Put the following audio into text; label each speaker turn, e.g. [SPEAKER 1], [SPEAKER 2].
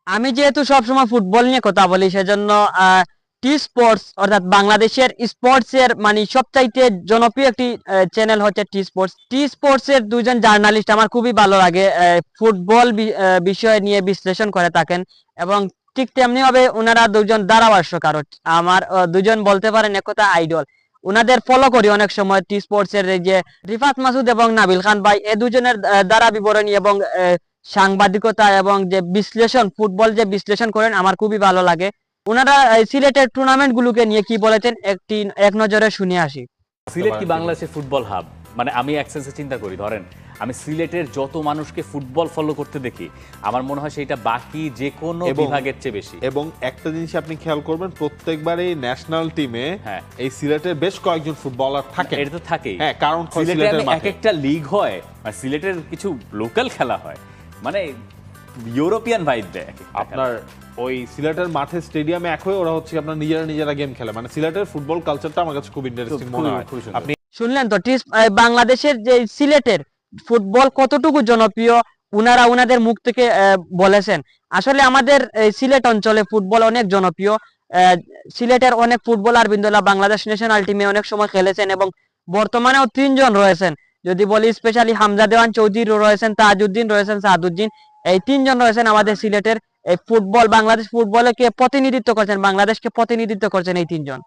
[SPEAKER 1] আমি যেহেতু সবসময় ফুটবল নিয়ে কথা বলি সেজন্য টি স্পোর্টস অর্থাৎ বাংলাদেশের স্পোর্টস এর মানে সবচাইতে জনপ্রিয় একটি চ্যানেল হচ্ছে টি স্পোর্টস এর দুইজন জার্নালিস্ট আমার খুবই ভালো লাগে। ফুটবল বিষয় নিয়ে বিশ্লেষণ করে থাকেন এবং ঠিক তেমনি ভাবে ওনারা দুজন ধারাভাষ্যকার আমার দুজন বলতে পারেন একথা আইডল। ওনাদের ফলো করি অনেক সময় টি স্পোর্টস এর এই যে রিফাত মাসুদ এবং নাবিল খান ভাই এ দুজনের দ্বারা বিবরণী এবং সাংবাদিকতা এবং যে বিশ্লেষণ ফুটবল যে বিশ্লেষণ করেন আমার খুবই ভালো লাগে। ওনারা সিলেটের টুর্নামেন্ট গুলোকে নিয়ে কি বলেছেন একটি এক নজরে শুনে আসি।
[SPEAKER 2] সিলেট কি বাংলাদেশের ফুটবল হাব? মানে আমি এক সেন্সে চিন্তা করি, ধরেন আমি সিলেটের যত মানুষকে ফুটবল ফলো করতে দেখি আমার মনে হয় সেটা বাকি যে কোনো বিভাগের চেয়ে বেশি।
[SPEAKER 3] এবং একটা জিনিস আপনি খেয়াল করবেন, প্রত্যেকবারই ন্যাশনাল টিমে এই সিলেটের বেশ কয়েকজন ফুটবলার থাকে।
[SPEAKER 2] এটা তো থাকেই,
[SPEAKER 3] হ্যাঁ, কারণ
[SPEAKER 2] সিলেটের এক একটা লিগ হয় আর সিলেটের কিছু লোকাল খেলা হয়, মানে ইউরোপিয়ান ভাইব দেয়
[SPEAKER 3] আপনার ওই সিলেটের মাঠে স্টেডিয়ামে এক হয়ে ওরা হচ্ছে আপনার নিজেরা গেম খেলে। মানে সিলেটের ফুটবল কালচারটা আমার কাছে খুব ইন্টারেস্টিং মনে হয়। আপনি
[SPEAKER 1] শুনলেন তো বাংলাদেশের যে সিলেটের ফুটবল কতটুকু জনপ্রিয় উনারা উনাদের মুখ থেকে বলেছেন। আসলে আমাদের সিলেট অঞ্চলে ফুটবল অনেক জনপ্রিয়। সিলেটের অনেক ফুটবলার বিন্দুলা বাংলাদেশ ন্যাশনাল টিমে অনেক সময় খেলেছেন এবং বর্তমানেও তিনজন রয়েছেন। যদি বলি স্পেশালি হামজা দেওয়ান চৌধুরী রয়েছেন, তাজউদ্দিন রয়েছেন, সাদউদ্দিন, এই তিনজন রয়েছেন আমাদের সিলেটের এই ফুটবল বাংলাদেশ ফুটবলকে প্রতিনিধিত্ব করছেন, বাংলাদেশকে প্রতিনিধিত্ব করছেন এই তিনজন।